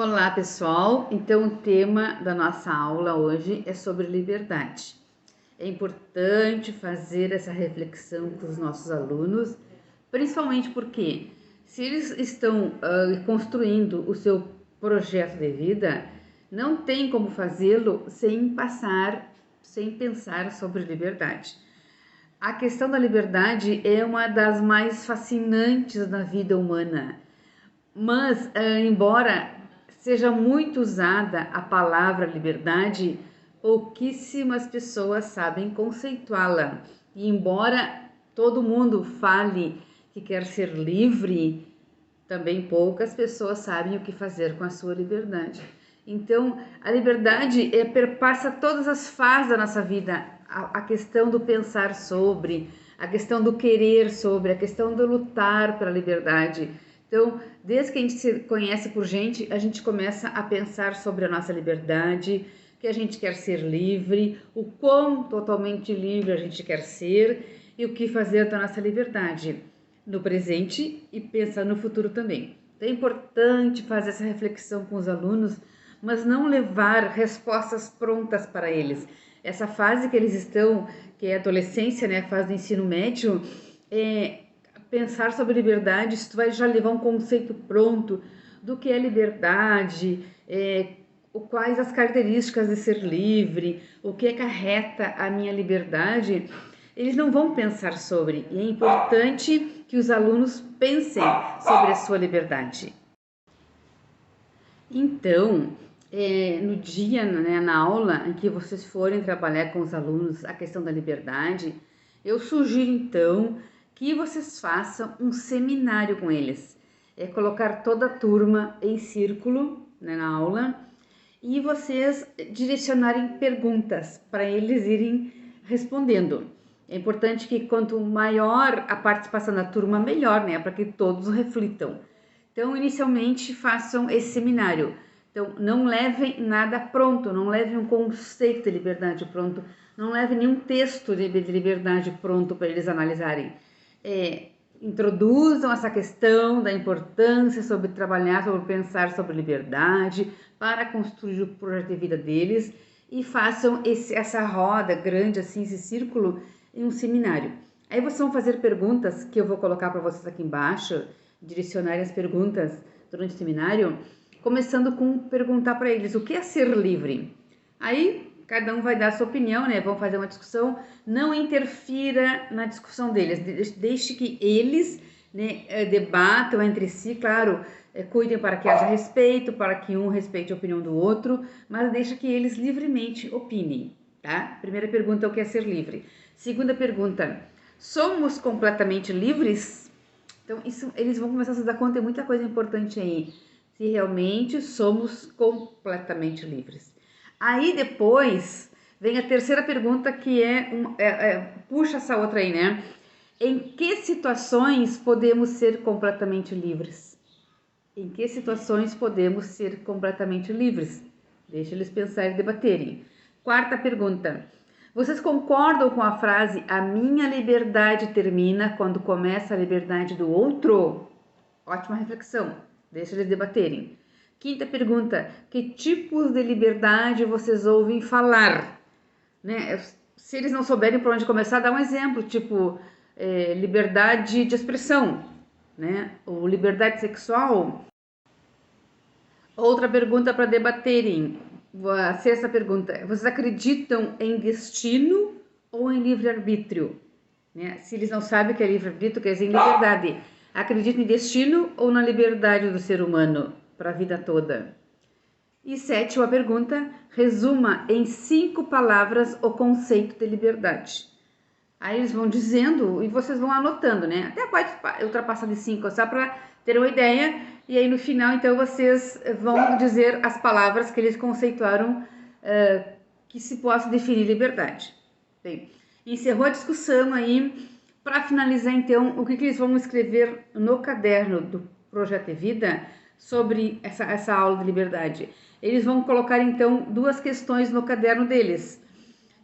Olá, pessoal. Então, o tema da nossa aula hoje é sobre liberdade. É importante fazer essa reflexão com os nossos alunos, principalmente porque se eles estão construindo o seu projeto de vida, não tem como fazê-lo sem pensar sobre liberdade. A questão da liberdade é uma das mais fascinantes da vida humana. Mas, embora seja muito usada a palavra liberdade, pouquíssimas pessoas sabem conceituá-la. E embora todo mundo fale que quer ser livre, também poucas pessoas sabem o que fazer com a sua liberdade. Então, a liberdade perpassa todas as fases da nossa vida. A questão do pensar sobre, a questão do querer sobre, a questão do lutar pela liberdade. Então, desde que a gente se conhece por gente, a gente começa a pensar sobre a nossa liberdade, que a gente quer ser livre, o quão totalmente livre a gente quer ser e o que fazer da nossa liberdade no presente e pensar no futuro também. Então, é importante fazer essa reflexão com os alunos, mas não levar respostas prontas para eles. Essa fase que eles estão, que é a adolescência, né, a fase do ensino médio, pensar sobre liberdade, isso vai já levar um conceito pronto do que é liberdade, quais as características de ser livre, o que acarreta a minha liberdade. Eles não vão pensar sobre, e é importante que os alunos pensem sobre a sua liberdade. Então, no dia, né, na aula em que vocês forem trabalhar com os alunos a questão da liberdade, eu sugiro então que vocês façam um seminário com eles. Colocar toda a turma em círculo, né, na aula, e vocês direcionarem perguntas para eles irem respondendo. É importante que quanto maior a participação da turma, melhor, né, para que todos reflitam. Então, inicialmente, façam esse seminário. Então, não levem nada pronto, não levem um conceito de liberdade pronto, não levem nenhum texto de liberdade pronto para eles analisarem. Introduzam essa questão da importância sobre trabalhar, sobre pensar sobre liberdade, para construir o projeto de vida deles e façam essa roda grande, assim, esse círculo em um seminário. Aí vocês vão fazer perguntas que eu vou colocar para vocês aqui embaixo, direcionarem as perguntas durante o seminário, começando com perguntar para eles o que é ser livre. Aí cada um vai dar a sua opinião, né? Vão fazer uma discussão, não interfira na discussão deles, deixe que eles, né, debatam entre si, claro, cuidem para que haja respeito, para que um respeite a opinião do outro, mas deixa que eles livremente opinem, tá? Primeira pergunta, o que é ser livre? Segunda pergunta, somos completamente livres? Então, isso, eles vão começar a se dar conta de muita coisa importante aí, se realmente somos completamente livres. Aí depois vem a terceira pergunta, que puxa essa outra aí, né? Em que situações podemos ser completamente livres? Em que situações podemos ser completamente livres? Deixa eles pensarem e debaterem. Quarta pergunta. Vocês concordam com a frase "a minha liberdade termina quando começa a liberdade do outro"? Ótima reflexão. Deixa eles debaterem. Quinta pergunta. Que tipos de liberdade vocês ouvem falar? Né? Se eles não souberem por onde começar, dá um exemplo, tipo liberdade de expressão, né? Ou liberdade sexual. Outra pergunta para debaterem. A sexta pergunta. Vocês acreditam em destino ou em livre-arbítrio? Né? Se eles não sabem o que é livre-arbítrio, quer dizer em liberdade. Acreditam em destino ou na liberdade do ser humano para a vida toda? E sétima pergunta. Resuma em 5 palavras o conceito de liberdade. Aí eles vão dizendo e vocês vão anotando, né? Até pode ultrapassar de 5, só para ter uma ideia. E aí no final, então, vocês vão dizer as palavras que eles conceituaram que se possa definir liberdade. Bem, encerrou a discussão aí. Para finalizar, então, o que eles vão escrever no caderno do Projeto de Vida sobre essa aula de liberdade? Eles vão colocar, então, 2 questões no caderno deles.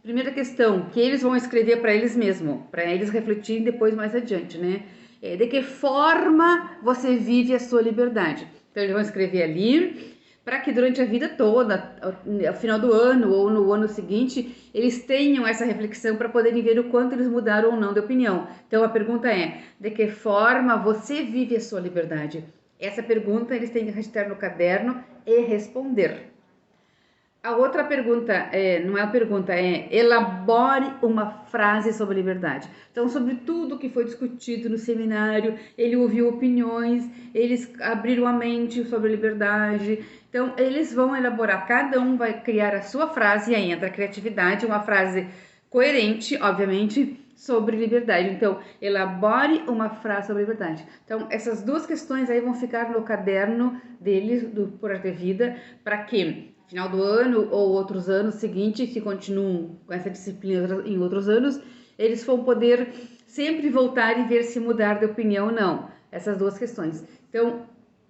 Primeira questão, que eles vão escrever para eles mesmos, para eles refletirem depois mais adiante, né? De que forma você vive a sua liberdade? Então, eles vão escrever ali para que durante a vida toda, ao final do ano ou no ano seguinte, eles tenham essa reflexão para poderem ver o quanto eles mudaram ou não de opinião. Então a pergunta é: de que forma você vive a sua liberdade? Essa pergunta eles têm que registrar no caderno e responder. A outra pergunta não é a pergunta, é elabore uma frase sobre liberdade. Então, sobre tudo que foi discutido no seminário, ele ouviu opiniões, eles abriram a mente sobre liberdade. Então, eles vão elaborar, cada um vai criar a sua frase, e aí entra a criatividade, uma frase coerente, obviamente, sobre liberdade. Então, elabore uma frase sobre liberdade. Então, essas duas questões aí vão ficar no caderno deles, do Projeto de Vida, para que final do ano ou outros anos seguintes, que continuam com essa disciplina em outros anos, eles vão poder sempre voltar e ver se mudar de opinião ou não. Essas duas questões. Então,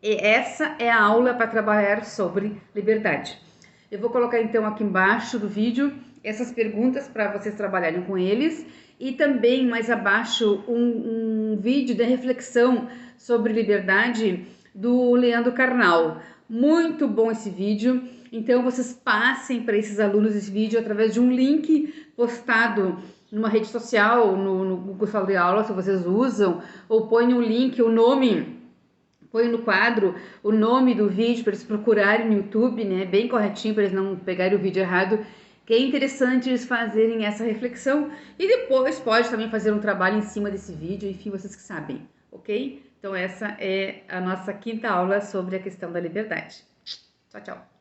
essa é a aula para trabalhar sobre liberdade. Eu vou colocar então aqui embaixo do vídeo essas perguntas para vocês trabalharem com eles e também mais abaixo um vídeo de reflexão sobre liberdade do Leandro Carnal. Muito bom esse vídeo. Então, vocês passem para esses alunos esse vídeo através de um link postado numa rede social, no Google Sala de Aula, se vocês usam, ou põe um link, o nome, põe no quadro o nome do vídeo para eles procurarem no YouTube, né? Bem corretinho, para eles não pegarem o vídeo errado, que é interessante eles fazerem essa reflexão e depois pode também fazer um trabalho em cima desse vídeo, enfim, vocês que sabem, ok? Então, essa é a nossa quinta aula sobre a questão da liberdade. Tchau, tchau!